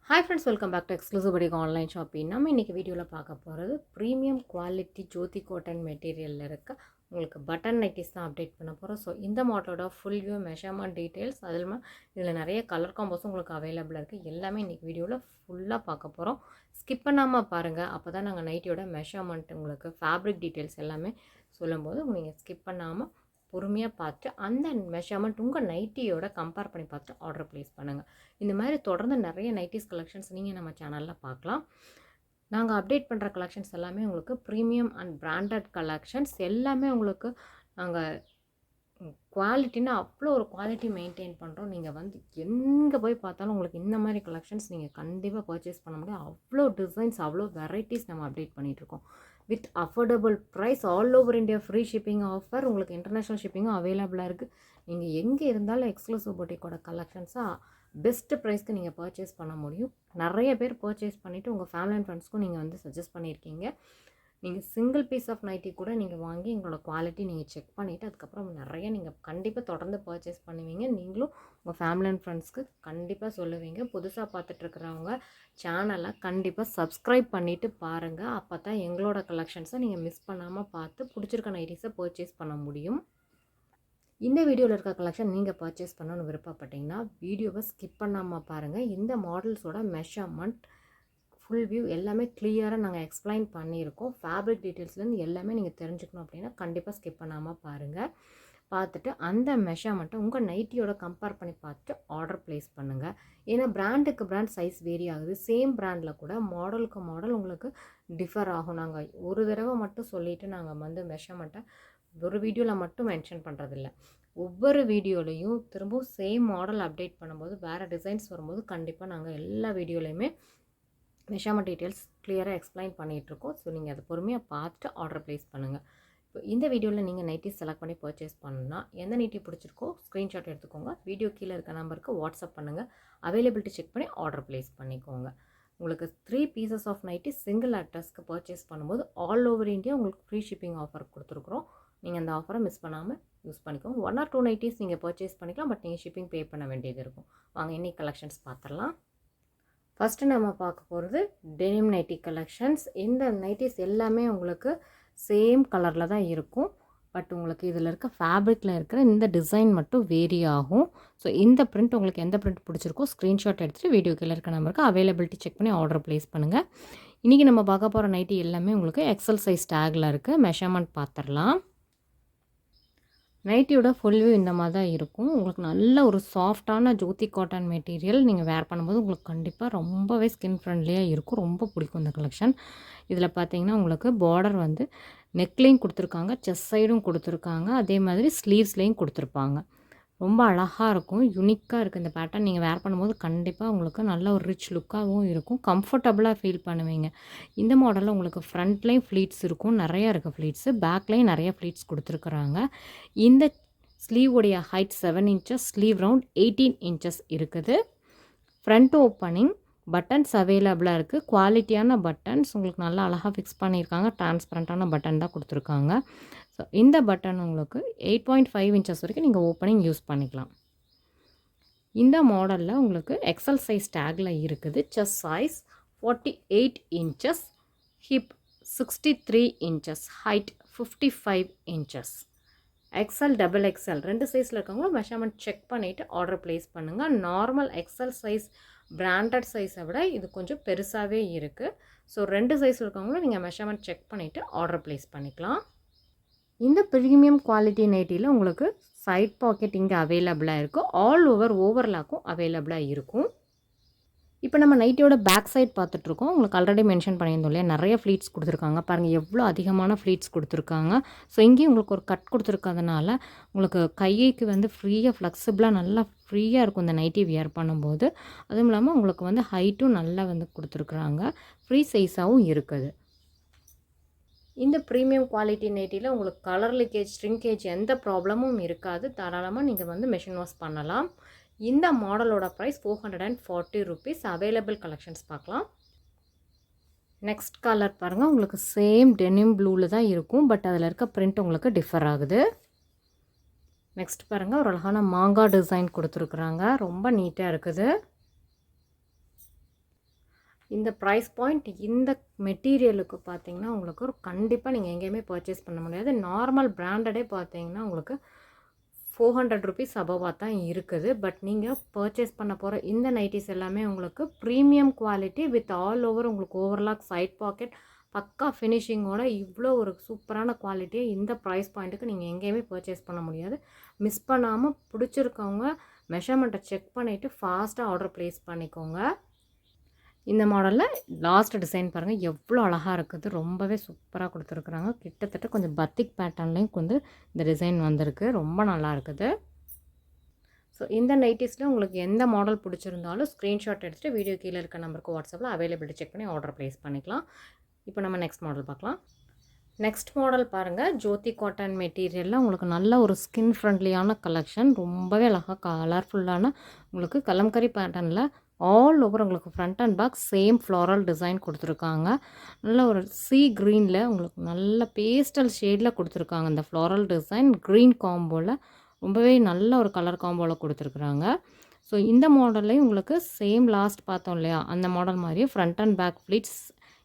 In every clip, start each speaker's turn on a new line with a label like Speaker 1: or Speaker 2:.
Speaker 1: Hi friends, welcome back to exclusive படிக்க online shopping. நம்ம இன்றைக்கி வீடியோவில் பார்க்க போகிறது ப்ரீமியம் குவாலிட்டி ஜோதி காட்டன் மெட்டீரியலில் இருக்க உங்களுக்கு பட்டன் நைட்டிஸ் தான் அப்டேட் பண்ண போகிறோம். ஸோ இந்த மாடலோட ஃபுல் வியூ மெஷர்மெண்ட் டீட்டெயில்ஸ் இதில் நிறைய கலர் காம்போஸும் உங்களுக்கு அவைலபிளாக இருக்குது. எல்லாமே இன்றைக்கி வீடியோவில் ஃபுல்லாக பார்க்க போகிறோம். ஸ்கிப் பண்ணாமல் பாருங்கள். அப்போ தான் நாங்கள் நைட்டியோட மெஷர்மெண்ட் உங்களுக்கு ஃபேப்ரிக் டீட்டெயில்ஸ் எல்லாமே சொல்லும்போது நீங்கள் ஸ்கிப் பண்ணாமல் பொறுமையாக பார்த்து அந்த மெஷர்மெண்ட் உங்கள் நைட்டியோட கம்பேர் பண்ணி பார்த்து ஆர்டர் ப்ளேஸ் பண்ணுங்கள். இந்த மாதிரி தொடர்ந்து நிறைய நைட்டிஸ் கலெக்ஷன்ஸ் நீங்கள் நம்ம சேனலில் பார்க்கலாம். நாங்கள் அப்டேட் பண்ணுற கலெக்ஷன்ஸ் எல்லாமே உங்களுக்கு ப்ரீமியம் அண்ட் பிராண்டட் கலெக்ஷன்ஸ். எல்லாமே உங்களுக்கு நாங்கள் குவாலிட்டின்னா அவ்வளோ ஒரு குவாலிட்டி மெயின்டைன் பண்ணுறோம். நீங்கள் வந்து எங்கே போய் பார்த்தாலும் உங்களுக்கு இந்த மாதிரி கலெக்ஷன்ஸ் நீங்கள் கண்டிப்பாக பர்ச்சேஸ் பண்ண முடியும். அவ்வளோ டிசைன்ஸ், அவ்வளோ வெரைட்டிஸ் நம்ம அப்டேட் பண்ணிகிட்ருக்கோம். With affordable price, all over India free shipping offer, உங்களுக்கு இன்டர்நேஷ்னல் ஷிப்பிங்கும் அவைலபிளாக இருக்குது. நீங்கள் எங்கே இருந்தாலும் எக்ஸ்க்ளூசிவ் பொட்டிக்கோட கலெக்ஷன்ஸாக பெஸ்ட்டு ப்ரைஸ்க்கு நீங்கள் பர்ச்சேஸ் பண்ண முடியும். நிறைய பேர் பர்ச்சேஸ் பண்ணிவிட்டு உங்கள் ஃபேமிலி அண்ட் ஃப்ரெண்ட்ஸ்க்கும் நீங்கள் வந்து சஜஸ்ட் பண்ணியிருக்கீங்க. நீங்கள் சிங்கிள் பீஸ் ஆஃப் நைட்டி கூட நீங்கள் வாங்கி எங்களோட குவாலிட்டி நீங்கள் செக் பண்ணிவிட்டு அதுக்கப்புறம் நிறைய நீங்கள் கண்டிப்பாக தொடர்ந்து பர்ச்சேஸ் பண்ணுவீங்க. நீங்களும் உங்கள் ஃபேமிலி அண்ட் ஃப்ரெண்ட்ஸ்க்கு கண்டிப்பாக சொல்லுவீங்க. புதுசாக பார்த்துட்ருக்கிறவங்க சேனலை கண்டிப்பாக சப்ஸ்கிரைப் பண்ணிவிட்டு பாருங்கள். அப்போ தான் எங்களோட கலெக்ஷன்ஸை நீங்கள் மிஸ் பண்ணாமல் பார்த்து பிடிச்சிருக்க நைட்டிஸை பர்ச்சேஸ் பண்ண முடியும். இந்த வீடியோவில் இருக்க கலெக்ஷன் நீங்கள் பர்ச்சேஸ் பண்ணணும்னு விருப்பப்பட்டீங்கன்னா வீடியோவை ஸ்கிப் பண்ணாமல் பாருங்கள். இந்த மாடல்ஸோட மெஷர்மெண்ட் ஃபுல் வியூ எல்லாமே கிளியராக நாங்கள் எக்ஸ்பிளைன் பண்ணியிருக்கோம். ஃபேப்ரிக் டீட்டெயில்ஸ்லேருந்து எல்லாமே நீங்கள் தெரிஞ்சுக்கணும் அப்படின்னா கண்டிப்பாக ஸ்கிப் பண்ணாமல் பாருங்கள். பார்த்துட்டு அந்த மெஷர்மெண்ட்டை உங்கள் நைட்டியோட கம்பேர் பண்ணி பார்த்துட்டு ஆர்டர் ப்ளேஸ் பண்ணுங்கள். ஏன்னா பிராண்டுக்கு பிராண்ட் சைஸ் வேரி ஆகுது. சேம் பிராண்டில் கூட மாடலுக்கு மாடல் உங்களுக்கு டிஃபர் ஆகும். நாங்கள் ஒரு தடவை மட்டும் சொல்லிவிட்டு நாங்கள் வந்து மெஷர்மெண்ட்டை ஒரு வீடியோவில் மட்டும் மென்ஷன் பண்ணுறதில்ல. ஒவ்வொரு வீடியோலையும் திரும்பவும் சேம் மாடல் அப்டேட் பண்ணும்போது வேறு டிசைன்ஸ் வரும்போது கண்டிப்பாக நாங்கள் எல்லா வீடியோலையுமே மெஷர்மெண்ட் டீட்டெயில்ஸ் கிளியராக எக்ஸ்பிளைன் பண்ணிகிட்ருக்கோம். ஸோ நீங்கள் அதை பொறுமையாக பார்த்துட்டு ஆர்டர் ப்ளேஸ் பண்ணுங்கள். இப்போ இந்த வீடியோவில் நீங்கள் நைட்டி செலக்ட் பண்ணி பர்ச்சேஸ் பண்ணணும்னா எந்த நைட்டி பிடிச்சிருக்கோ ஸ்க்ரீன்ஷாட் எடுத்துக்கோங்க. வீடியோ கீழே இருக்க நம்பருக்கு வாட்ஸ்அப் பண்ணுங்கள். அவைலபிலிட்டி செக் பண்ணி ஆர்டர் ப்ளேஸ் பண்ணிக்கோங்க. உங்களுக்கு 3 பீசஸ் ஆஃப் நைட்டி சிங்கிள் அட்ரஸ்க்கு பர்ச்சேஸ் பண்ணும்போது ஆல் ஓவர் இந்தியா உங்களுக்கு ஃப்ரீ ஷிப்பிங் ஆஃபர் கொடுத்துருக்குறோம். நீங்கள் அந்த ஆஃபரை மிஸ் பண்ணாமல் யூஸ் பண்ணிக்கோங்க. 1 or 2 நைட்டிஸ் நீங்கள் பர்ச்சேஸ் பண்ணிக்கலாம். பட் நீங்கள் ஷிப்பிங் பே பண்ண வேண்டியது இருக்கும். வாங்க இன்னைக்கு கலெக்ஷன்ஸ் பார்த்துடலாம். ஃபஸ்ட்டு நம்ம பார்க்க போகிறது டெனிம் நைட்டி கலெக்ஷன்ஸ். இந்த நைட்டிஸ் எல்லாமே உங்களுக்கு சேம் கலரில் தான் இருக்கும். பட் உங்களுக்கு இதில் இருக்க ஃபேப்ரிக்கில் இருக்கிற இந்த டிசைன் மட்டும் வேரி ஆகும். ஸோ இந்த பிரிண்ட் உங்களுக்கு எந்த பிரிண்ட் பிடிச்சிருக்கோ ஸ்க்ரீன்ஷாட் எடுத்துகிட்டு வீடியோ கீழே இருக்க நம்பருக்கு அவைலபிலிட்டி செக் பண்ணி ஆர்டர் ப்ளேஸ் பண்ணுங்கள். இன்றைக்கி நம்ம பார்க்க போகிற நைட்டி எல்லாமே உங்களுக்கு எக்ஸல் சைஸ் டேக்கில் இருக்குது. மெஷர்மெண்ட் பார்த்துடலாம். நைட்டியோட ஃபுல் வியூ இந்த மாதிரி தான் இருக்கும். உங்களுக்கு நல்ல ஒரு சாஃப்டான ஜோதி காட்டன் மெட்டீரியல் நீங்கள் வேர் பண்ணும்போது உங்களுக்கு கண்டிப்பாக ரொம்பவே ஸ்கின் ஃப்ரெண்ட்லியாக இருக்கும். ரொம்ப பிடிக்கும் இந்த கலெக்ஷன். இதில் பார்த்தீங்கன்னா உங்களுக்கு பார்டர் வந்து நெக்லையும் கொடுத்துருக்காங்க, செஸ்ட் சைடும் கொடுத்துருக்காங்க, அதே மாதிரி ஸ்லீவ்ஸ்லேயும் கொடுத்துருப்பாங்க. ரொம்ப அழகாக இருக்கும். யூனிக்காக இருக்குது இந்த பேட்டர்ன். நீங்கள் வேர் பண்ணும்போது கண்டிப்பாக உங்களுக்கு நல்ல ஒரு ரிச் லுக்காகவும் இருக்கும். கம்ஃபர்டபுளாக ஃபீல் பண்ணுவீங்க. இந்த மாடலில் உங்களுக்கு ஃப்ரண்ட்லேயும் ஃப்ளீட்ஸ் இருக்கும். நிறையா இருக்குது ஃப்ளீட்ஸு. பேக்லேயும் நிறைய ஃப்ளீட்ஸ் கொடுத்துருக்குறாங்க. இந்த ஸ்லீவோடைய height 7 inches, sleeve round 18 inches இருக்குது. ஃப்ரண்ட் ஓப்பனிங் பட்டன்ஸ் அவைலபிளாக இருக்குது. குவாலிட்டியான பட்டன்ஸ் உங்களுக்கு நல்லா அழகாக ஃபிக்ஸ் பண்ணியிருக்காங்க. டிரான்ஸ்பரண்ட்டான பட்டன் தான் கொடுத்துருக்காங்க. ஸோ இந்த பட்டன் உங்களுக்கு 8.5 inches வரைக்கும் நீங்கள் ஓப்பனிங் யூஸ் பண்ணிக்கலாம். இந்த மாடலில் உங்களுக்கு எக்ஸல் சைஸ் டேக்கில் இருக்குது. Chest size 48 inches, hip 63 inches, height 55 inches. XL, double XL ரெண்டு சைஸில் இருக்கவங்களும் மெஷர்மெண்ட் செக் பண்ணிவிட்டு ஆர்டர் ப்ளேஸ் பண்ணுங்கள். நார்மல் எக்ஸல் சைஸ் பிராண்டட் சைஸை விட இது கொஞ்சம் பெருசாகவே இருக்குது. ஸோ ரெண்டு சைஸில் இருக்கவங்களும் நீங்கள் மெஷர்மெண்ட் செக் பண்ணிவிட்டு ஆர்டர் ப்ளேஸ் பண்ணிக்கலாம். இந்த ப்ரீமியம் குவாலிட்டி நைட்டியில் உங்களுக்கு சைட் பாக்கெட் இங்கே அவைலபிளாக இருக்கும். ஆல் ஓவர் ஓவர்லாக்கும் அவைலபிளாக இருக்கும். இப்போ நம்ம நைட்டியோட பேக் சைட் பார்த்துட்ருக்கோம். உங்களுக்கு ஆல்ரெடி மென்ஷன் பண்ணியிருந்தோம் இல்லையா, நிறைய ஃப்ளீட்ஸ் கொடுத்துருக்காங்க. பாருங்கள் எவ்வளோ அதிகமான ஃப்ளீட்ஸ் கொடுத்துருக்காங்க. ஸோ இங்கேயும் உங்களுக்கு ஒரு கட் கொடுத்துருக்கிறதுனால உங்களுக்கு கைக்கு வந்து ஃப்ரீயாக ஃப்ளெக்சிபிளாக நல்லா ஃப்ரீயாக இருக்கும் இந்த நைட்டி வியர் பண்ணும்போது. அதுவும் இல்லாமல் உங்களுக்கு வந்து ஹைட்டும் நல்லா வந்து கொடுத்துருக்குறாங்க. ஃப்ரீ சைஸாகவும் இருக்குது. இந்த ப்ரீமியம் குவாலிட்டி நைட்டியில் உங்களுக்கு கலர் லீக்கேஜ், ஸ்ட்ரிங்கேஜ் எந்த ப்ராப்ளமும் இருக்காது. தாராளமாக நீங்கள் வந்து மெஷின் வாஷ் பண்ணலாம். இந்த மாடலோட ப்ரைஸ் 440 rupees. அவைலபிள் கலெக்ஷன்ஸ் பார்க்கலாம். நெக்ஸ்ட் கலர் பாருங்கள். உங்களுக்கு சேம் டெனிம் ப்ளூவில் தான் இருக்கும். பட் அதில் இருக்க பிரிண்ட் உங்களுக்கு டிஃபர் ஆகுது. நெக்ஸ்ட் பாருங்கள். ஒரு அழகான மாங்காய் டிசைன் கொடுத்துருக்குறாங்க. ரொம்ப நீட்டாக இருக்குது. இந்த ப்ரைஸ் பாயிண்ட் இந்த மெட்டீரியலுக்கு பார்த்தீங்கன்னா உங்களுக்கு கண்டிப்பாக நீங்கள் எங்கேயுமே பர்ச்சேஸ் பண்ண முடியாது. நார்மல் பிராண்டடே பார்த்தீங்கன்னா உங்களுக்கு 400 ருபீஸ் அபவாக தான் இருக்குது. பட் நீங்கள் பர்ச்சேஸ் பண்ண போகிற இந்த நைட்டிஸ் எல்லாமே உங்களுக்கு premium quality with all over உங்களுக்கு ஓவர்லாக் சைட் பாக்கெட் பக்கா ஃபினிஷிங்கோட இவ்வளோ ஒரு சூப்பரான குவாலிட்டியை இந்த ப்ரைஸ் பாயிண்ட்டுக்கு நீங்கள் எங்கேயுமே பர்ச்சேஸ் பண்ண முடியாது. மிஸ் பண்ணாமல் பிடிச்சிருக்கவங்க மெஷர்மெண்ட்டை செக் பண்ணிவிட்டு ஃபாஸ்ட்டாக ஆர்டர் ப்ளேஸ் பண்ணிக்கோங்க. இந்த மாடலில் லாஸ்ட் டிசைன் பாருங்கள் எவ்வளோ அழகாக இருக்குது. ரொம்பவே சூப்பராக கொடுத்துருக்குறாங்க. கிட்டத்தட்ட கொஞ்சம் பத்திக் பேட்டர்ன்லேயும் வந்து இந்த டிசைன் வந்திருக்கு. ரொம்ப நல்லா இருக்குது. ஸோ இந்த நைட்டிஸில் உங்களுக்கு எந்த மாடல் பிடிச்சிருந்தாலும் ஸ்க்ரீன்ஷாட் எடுத்துகிட்டு வீடியோ கீழே இருக்க நம்பருக்கு வாட்ஸ்அப்பில் அவைலபிலிட்டி செக் பண்ணி ஆர்டர் ப்ளேஸ் பண்ணிக்கலாம். இப்போ நம்ம நெக்ஸ்ட் மாடல் பார்க்கலாம். நெக்ஸ்ட் மாடல் பாருங்கள். ஜோதி காட்டன் மெட்டீரியலில் உங்களுக்கு நல்ல ஒரு ஸ்கின் ஃப்ரெண்ட்லியான கலெக்ஷன். ரொம்பவே அழகாக கலர்ஃபுல்லான உங்களுக்கு கலம்கரி பேட்டர்னில் ஆல் ஓவர் உங்களுக்கு front and back same floral design கொடுத்துருக்காங்க. நல்ல ஒரு சீ க்ரீனில் உங்களுக்கு நல்ல பேஸ்டல் ஷேடில் கொடுத்துருக்காங்க. இந்த ஃப்ளாரல் டிசைன் க்ரீன் காம்போவில் ரொம்பவே நல்ல ஒரு கலர் காம்போவில் கொடுத்துருக்குறாங்க. ஸோ இந்த மாடல்லையும் உங்களுக்கு சேம் லாஸ்ட் பார்த்தோம் இல்லையா, அந்த மாடல் மாதிரியே ஃப்ரண்ட் அண்ட் பேக் ஃப்ளிட்ஸ்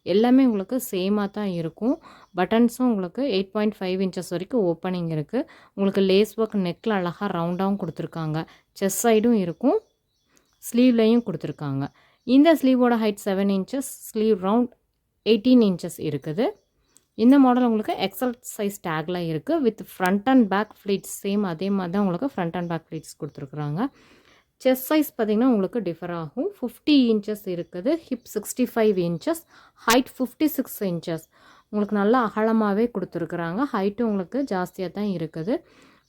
Speaker 1: எல்லாமே உங்களுக்கு சேமாக தான் இருக்கும். பட்டன்ஸும் உங்களுக்கு 8.5 இன்ச்சஸ் வரைக்கும் ஓப்பனிங் இருக்குது. உங்களுக்கு லேஸ் ஒர்க் நெக்கில் அழகாக ரவுண்டாகவும் கொடுத்துருக்காங்க. செஸ்ட் சைடும் இருக்கும், ஸ்லீவ்லையும் கொடுத்துருக்காங்க. இந்த ஸ்லீவோட height 7 inches, sleeve round 18 inches இருக்குது. இந்த மாடல் உங்களுக்கு எக்ஸல் சைஸ் டேக்கில் இருக்குது. With front and back pleats same அதே மாதிரி தான் உங்களுக்கு ஃப்ரண்ட் அண்ட் பேக் ஃப்ளீட்ஸ் கொடுத்துருக்குறாங்க. செஸ்ட் சைஸ் பார்த்திங்கன்னா உங்களுக்கு டிஃபர் ஆகும். 50 இன்ச்சஸ் இருக்குது, ஹிப் 65 இன்ச்சஸ், ஹைட் 56 இன்ச்சஸ். உங்களுக்கு நல்லா அகலமாகவே கொடுத்துருக்குறாங்க. ஹைட்டும் உங்களுக்கு ஜாஸ்தியாக தான் இருக்குது.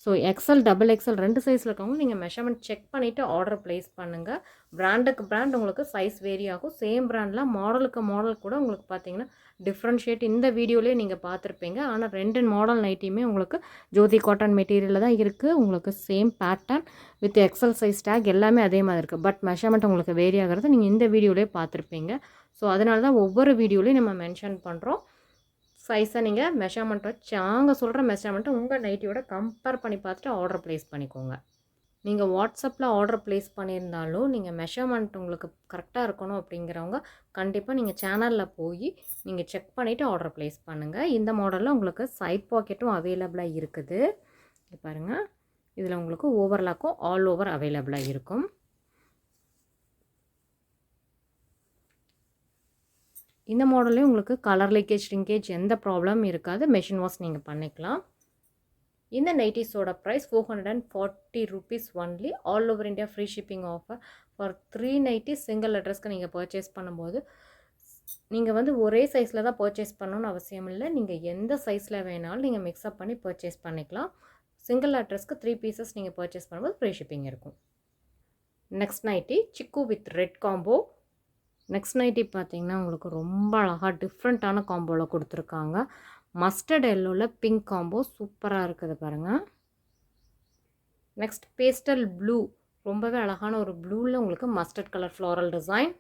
Speaker 1: ஸோ எக்ஸல் டபுள் எக்ஸல் 2 சைஸில் இருக்கவங்க நீங்கள் மெஷர்மெண்ட் செக் பண்ணிவிட்டு ஆர்டர் ப்ளேஸ் பண்ணுங்கள். பிராண்டுக்கு பிராண்ட் உங்களுக்கு சைஸ் வேரி ஆகும். சேம் பிராண்டில் மாடலுக்கு மாடல் கூட உங்களுக்கு பார்த்தீங்கன்னா டிஃப்ரென்ஷியேட் இந்த வீடியோலேயே நீங்கள் பார்த்துருப்பீங்க. ஆனால் 2 மாடல் நைட்டியுமே உங்களுக்கு ஜோதி காட்டன் மெட்டீரியலில் தான் இருக்குது. உங்களுக்கு same pattern with XL size tag எல்லாமே அதே மாதிரி இருக்குது. பட் மெஷர்மெண்ட் உங்களுக்கு வேரி ஆகிறது நீங்கள் இந்த வீடியோலேயே பார்த்துருப்பீங்க. ஸோ அதனால தான் ஒவ்வொரு வீடியோலையும் நம்ம மென்ஷன் பண்ணுறோம். சைஸை நீங்கள் மெஷர்மெண்ட் வச்சு நாங்கள் சொல்கிற மெஷர்மெண்ட்டை உங்கள் நைட்டியோட கம்பேர் பண்ணி பார்த்துட்டு ஆர்டர் ப்ளேஸ் பண்ணிக்கோங்க. நீங்கள் வாட்ஸ்அப்பில் ஆர்டர் ப்ளேஸ் பண்ணியிருந்தாலும் நீங்கள் மெஷர்மெண்ட் உங்களுக்கு கரெக்டாக இருக்கணும் அப்படிங்கிறவங்க கண்டிப்பாக நீங்கள் சேனலில் போய் நீங்கள் செக் பண்ணிவிட்டு ஆர்டர் ப்ளேஸ் பண்ணுங்கள். இந்த மாடலில் உங்களுக்கு சைட் பாக்கெட்டும் அவைலபிளாக இருக்குது. இது பாருங்கள், இதில் உங்களுக்கு ஓவர்லாக்கும் ஆல் ஓவர் அவைலபிளாக இருக்கும். இந்த மாடல்லையும் உங்களுக்கு கலர் லீக்கேஜ் ஷ்ரிங்கேஜ் எந்த ப்ராப்ளம் இருக்காது. மெஷின் வாஷ் நீங்கள் பண்ணிக்கலாம். இந்த நைட்டிஸோட price 440 rupees only. All over India free shipping offer for 3 nighties single அட்ரஸ்க்கு நீங்கள் பர்ச்சேஸ் பண்ணும்போது நீங்கள் வந்து ஒரே சைஸில் தான் பர்ச்சேஸ் பண்ணணும்னு அவசியம் இல்லை. நீங்கள் எந்த சைஸில் வேணாலும் நீங்கள் மிக்ஸ்அப் பண்ணி பர்ச்சேஸ் பண்ணிக்கலாம். சிங்கிள் அட்ரஸ்க்கு 3 பீசஸ் நீங்கள் பர்ச்சேஸ் பண்ணும்போது ஃப்ரீ ஷிப்பிங் இருக்கும். நெக்ஸ்ட் நைட்டி சிக்கு with red combo. Next nighty பார்த்தீங்கன்னா உங்களுக்கு ரொம்ப அழகாக டிஃப்ரெண்ட்டான காம்போவில் கொடுத்துருக்காங்க. மஸ்டர்ட் எல்லோவில் பிங்க் காம்போ சூப்பராக இருக்குது பாருங்கள். நெக்ஸ்ட் பேஸ்டல் ப்ளூ, ரொம்பவே அழகான ஒரு ப்ளூவில் உங்களுக்கு மஸ்டர்ட் கலர் ஃப்ளாரல் டிசைன்.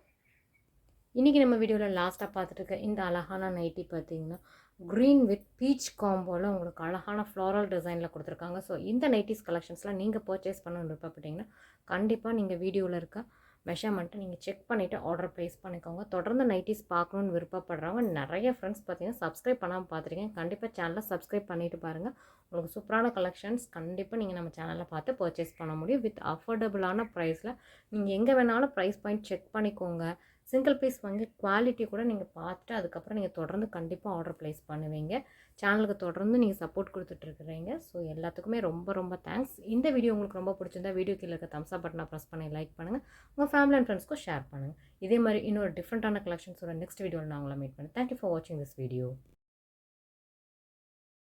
Speaker 1: இன்றைக்கி நம்ம வீடியோவில் லாஸ்ட்டாக பார்த்துட்டு இருக்க இந்த அழகான நைட்டி பார்த்தீங்கன்னா க்ரீன் வித் பீச் காம்போவில் உங்களுக்கு அழகான ஃப்ளாரல் டிசைனில் கொடுத்துருக்காங்க. ஸோ இந்த நைட்டிஸ் கலெக்ஷன்ஸ்லாம் நீங்கள் பர்ச்சேஸ் பண்ணணும்னு விருப்பப்பட்டீங்கன்னா கண்டிப்பாக நீங்கள் வீடியோவில் இருக்க மெஷர்மெண்ட்டை நீங்கள் செக் பண்ணிவிட்டு ஆர்டர் ப்ளேஸ் பண்ணிக்கோங்க. தொடர்ந்து நைட்டிஸ் பார்க்கணுன்னு விருப்பப்படுறவங்க நிறைய ஃப்ரெண்ட்ஸ் பார்த்தீங்கன்னா சப்ஸ்கிரைப் பண்ணாமல் பார்த்துருக்கேன். கண்டிப்பாக சேனலை சப்ஸ்கிரைப் பண்ணிவிட்டு பாருங்கள். உங்களுக்கு சூப்பரான கலெக்ஷன்ஸ் கண்டிப்பாக நீங்கள் நம்ம சேனலில் பார்த்து பர்ச்சேஸ் பண்ண முடியும். வித் அஃபோர்டபுளான ப்ரைஸில் நீங்கள் எங்கே வேணாலும் ப்ரைஸ் பாயிண்ட் செக் பண்ணிக்கோங்க. சிங்கிள் பீஸ் வாங்கி குவாலிட்டி கூட நீங்கள் பார்த்துட்டு அதுக்கப்புறம் நீங்கள் தொடர்ந்து கண்டிப்பாக ஆர்டர் ப்ளேஸ் பண்ணுவீங்க. சேனலுக்கு தொடர்ந்து நீங்கள் சப்போர்ட் கொடுத்துட்ருக்குறீங்க. ஸோ எல்லாத்துக்குமே ரொம்ப ரொம்ப தேங்க்ஸ். இந்த வீடியோ உங்களுக்கு ரொம்ப பிடிச்சிருந்தா வீடியோ கீழே இருக்க தம்ஸ் அப் பட்டனை ப்ரெஸ் பண்ணி லைக் பண்ணுங்கள். உங்கள் ஃபேமிலி அண்ட் ஃப்ரெண்ட்ஸ்க்கும் ஷேர் பண்ணுங்கள். இதே மாதிரி இன்னொரு டிஃப்ரெண்ட்டான கலெக்ஷன்ஸோட நெக்ஸ்ட் வீடியோவில் நான் உங்களை மீட் பண்ணேன். தேங்க்யூ ஃபார் வாட்சிங் திஸ் வீடியோ.